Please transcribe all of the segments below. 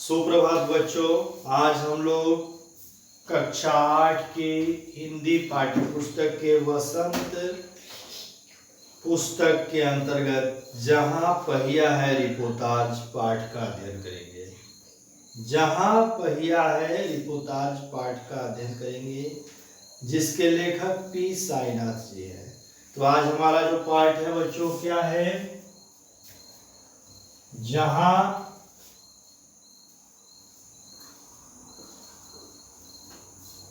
सुप्रभात बच्चों। आज हम लोग कक्षा 8 के हिंदी पाठ्य पुस्तक के वसंत पुस्तक के अंतर्गत जहां पहिया है रिपोर्टाज पाठ का अध्ययन करेंगे। जहां पहिया है रिपोर्टाज पाठ का अध्ययन करेंगे, जिसके लेखक पी साईनाथ जी हैं। तो आज हमारा जो पाठ है बच्चों क्या है? जहां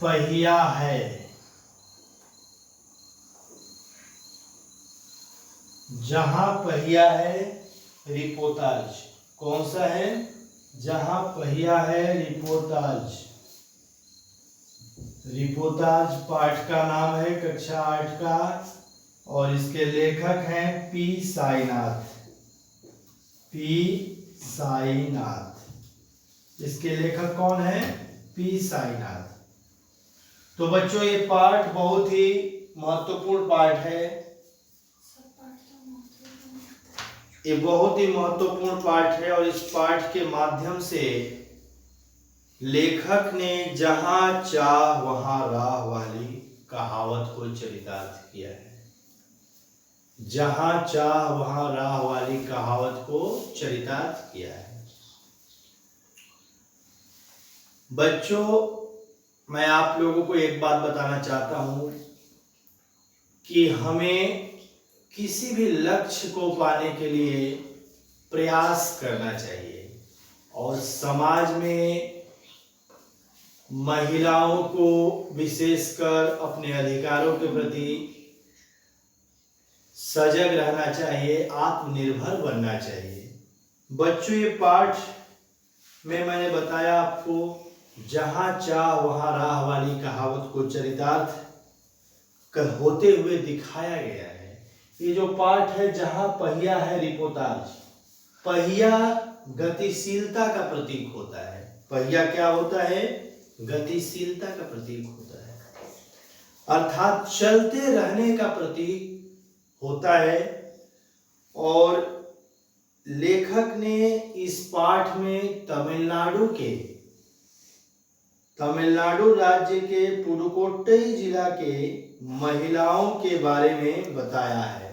पहिया है। जहां पहिया है रिपोर्टाज। कौन सा है? जहां पहिया है रिपोर्टाज। रिपोर्टाज पाठ का नाम है कक्षा 8 का, और इसके लेखक हैं पी साईनाथ। पी साईनाथ इसके लेखक कौन है? पी साईनाथ। तो बच्चों ये पाठ बहुत ही महत्वपूर्ण पाठ है। ये बहुत ही महत्वपूर्ण पाठ है, और इस पाठ के माध्यम से लेखक ने जहां चाह वहां राह वाली कहावत को चरितार्थ किया है। जहां चाह वहां राह वाली कहावत को चरितार्थ किया है। बच्चों, मैं आप लोगों को एक बात बताना चाहता हूं कि हमें किसी भी लक्ष्य को पाने के लिए प्रयास करना चाहिए, और समाज में महिलाओं को विशेषकर अपने अधिकारों के प्रति सजग रहना चाहिए, आत्मनिर्भर बनना चाहिए। बच्चों, ये पाठ में मैंने बताया आपको, जहां चाह वहां राह वाली कहावत को चरितार्थ होते हुए दिखाया गया है। ये जो पाठ है, जहां पहिया है रिपोर्टाज। पहिया गतिशीलता का प्रतीक होता है। पहिया क्या होता है? गतिशीलता का प्रतीक होता है, अर्थात चलते रहने का प्रतीक होता है। और लेखक ने इस पाठ में तमिलनाडु राज्य के पुडुकोट्टई जिला के महिलाओं के बारे में बताया है,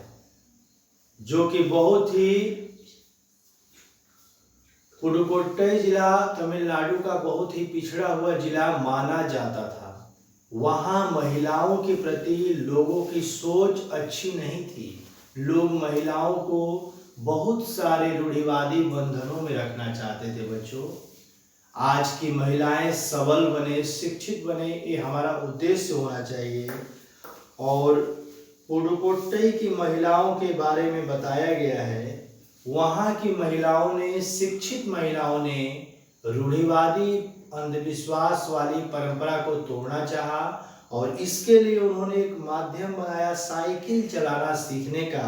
जो कि बहुत ही पुडुकोट्टई जिला तमिलनाडु का बहुत ही पिछड़ा हुआ जिला माना जाता था। वहां महिलाओं के प्रति लोगों की सोच अच्छी नहीं थी। लोग महिलाओं को बहुत सारे रूढ़िवादी बंधनों में रखना चाहते थे। बच्चों, आज की महिलाएं सबल बने, शिक्षित बने, ये हमारा उद्देश्य होना चाहिए। और पुडुकोट्टई की महिलाओं के बारे में बताया गया है। वहां की महिलाओं ने, शिक्षित महिलाओं ने रूढ़िवादी अंधविश्वास वाली परंपरा को तोड़ना चाहा, और इसके लिए उन्होंने एक माध्यम बनाया, साइकिल चलाना सीखने का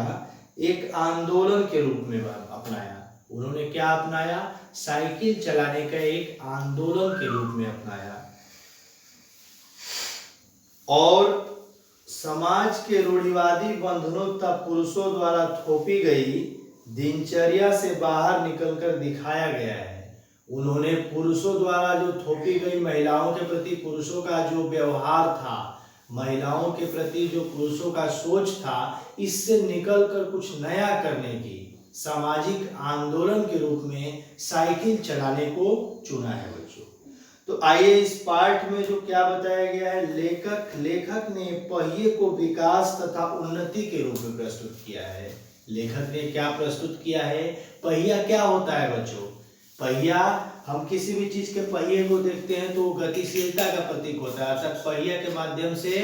एक आंदोलन के रूप में अपनाया। उन्होंने क्या अपनाया? साइकिल चलाने का एक आंदोलन के रूप में अपनाया। और समाज के रूढ़िवादी बंधनों तथा पुरुषों द्वारा थोपी गई दिनचर्या से बाहर निकलकर दिखाया गया है। उन्होंने पुरुषों द्वारा जो थोपी गई महिलाओं के प्रति पुरुषों का जो व्यवहार था, महिलाओं के प्रति जो पुरुषों का सोच था, इससे निकलकर कुछ नया करने की सामाजिक आंदोलन के रूप में साइकिल चलाने को चुना है बच्चों। तो आइए इस पाठ में जो क्या बताया गया है, लेखक ने पहिए को विकास तथा उन्नति के रूप में प्रस्तुत किया है। लेखक ने क्या प्रस्तुत किया है? पहिया क्या होता है बच्चों? पहिया, हम किसी भी चीज के पहिए को देखते हैं तो गतिशीलता का प्रतीक होता है। अर्थात पहिया के माध्यम से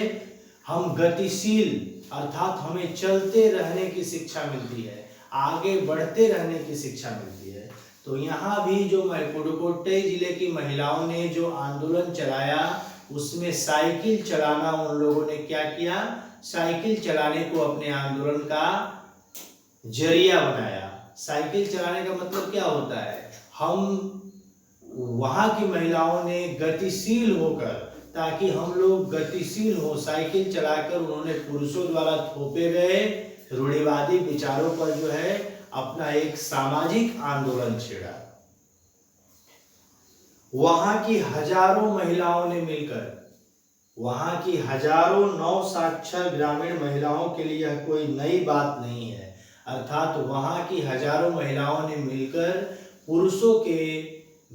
हम गतिशील, अर्थात हमें चलते रहने की शिक्षा मिलती है, आगे बढ़ते रहने की शिक्षा मिलती है। तो यहाँ भी जो पुडुकोट्टई जिले की महिलाओं ने जो आंदोलन चलाया, उसमें साइकिल चलाना, उन लोगों ने क्या किया? साइकिल चलाने को अपने आंदोलन का जरिया बनाया। साइकिल चलाने का मतलब क्या होता है? वहां की महिलाओं ने गतिशील होकर, ताकि हम लोग गतिशील हो, साइकिल चलाकर उन्होंने पुरुषों द्वारा थोपे गए रूढ़िवादी विचारों पर जो है अपना एक सामाजिक आंदोलन छेड़ा। वहां की हजारों महिलाओं ने मिलकर, वहां की हजारों नव साक्षर ग्रामीण महिलाओं के लिए यह कोई नई बात नहीं है। अर्थात वहां की हजारों महिलाओं ने मिलकर पुरुषों के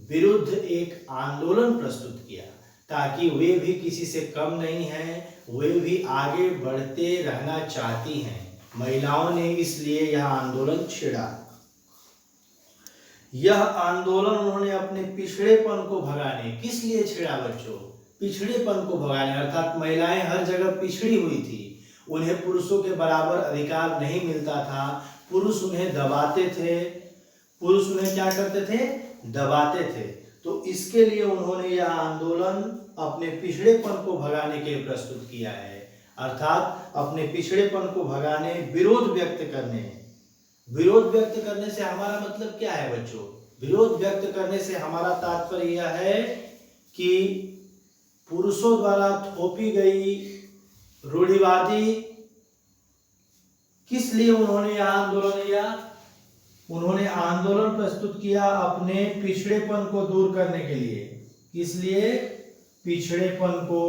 विरुद्ध एक आंदोलन प्रस्तुत किया, ताकि वे भी किसी से कम नहीं हैं, वे भी आगे बढ़ते रहना चाहती हैं। महिलाओं ने इसलिए यह आंदोलन छेड़ा। यह आंदोलन उन्होंने अपने पिछड़ेपन को भगाने, किस लिए छेड़ा बच्चों? पिछड़ेपन को भगाने, अर्थात महिलाएं हर जगह पिछड़ी हुई थी, उन्हें पुरुषों के बराबर अधिकार नहीं मिलता था, पुरुष उन्हें दबाते थे, पुरुष उन्हें क्या करते थे? दबाते थे। तो इसके लिए उन्होंने यह आंदोलन अपने पिछड़ेपन को भगाने के लिए प्रस्तुत किया है। अर्थात अपने पिछड़ेपन को भगाने, विरोध व्यक्त करने। विरोध व्यक्त करने से हमारा मतलब क्या है बच्चों? विरोध व्यक्त करने से हमारा तात्पर्य यह है कि पुरुषों द्वारा थोपी गई रूढ़िवादी, किस लिए उन्होंने यह आंदोलन लिया? उन्होंने आंदोलन प्रस्तुत किया अपने पिछड़ेपन को दूर करने के लिए। किस लिए? पिछड़ेपन को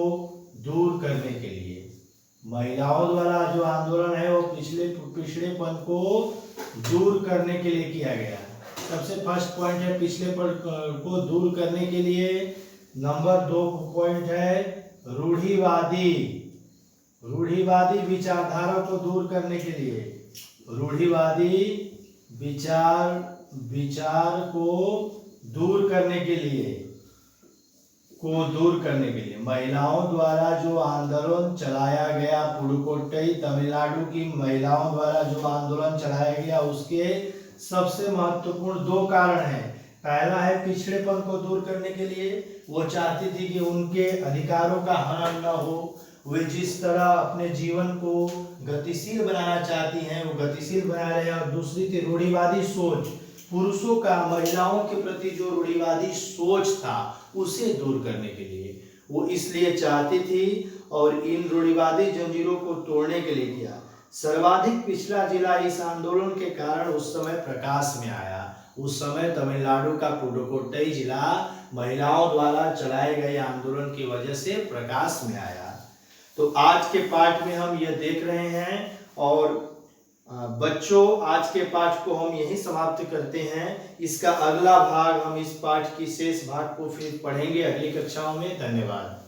दूर करने के लिए। महिलाओं द्वारा जो आंदोलन है वो पिछड़ेपन को दूर करने के लिए किया गया। सबसे फर्स्ट पॉइंट है पिछड़ेपन को दूर करने के लिए। नंबर 2 पॉइंट है रूढ़िवादी, रूढ़िवादी विचारधारा को दूर करने के लिए। रूढ़िवादी विचार को दूर करने के लिए महिलाओं द्वारा जो आंदोलन चलाया गया, पुडुकोट्टई तमिलनाडु की महिलाओं द्वारा जो आंदोलन चलाया गया, उसके सबसे महत्वपूर्ण 2 कारण हैं। पहला है पिछड़ेपन को दूर करने के लिए, वो चाहती थी कि उनके अधिकारों का हनन न हो, वे जिस तरह अपने जीवन को गतिशील बनाना चाहती हैं वो गतिशील बना रहे। और दूसरी थी रूढ़िवादी सोच, पुरुषों का महिलाओं के प्रति जो रूढ़िवादी सोच था उसे दूर करने के लिए वो इसलिए चाहती थी, और इन रूढ़िवादी जंजीरों को तोड़ने के लिए किया। सर्वाधिक पिछड़ा जिला इस आंदोलन के कारण उस समय प्रकाश में आया। उस समय तमिलनाडु का पुडुकोट्टई जिला महिलाओं द्वारा चलाए गए आंदोलन की वजह से प्रकाश में आया। तो आज के पाठ में हम यह देख रहे हैं, और बच्चों आज के पाठ को हम यहीं समाप्त करते हैं। इसका अगला भाग हम इस पाठ की शेष भाग को फिर पढ़ेंगे अगली कक्षाओं में। धन्यवाद।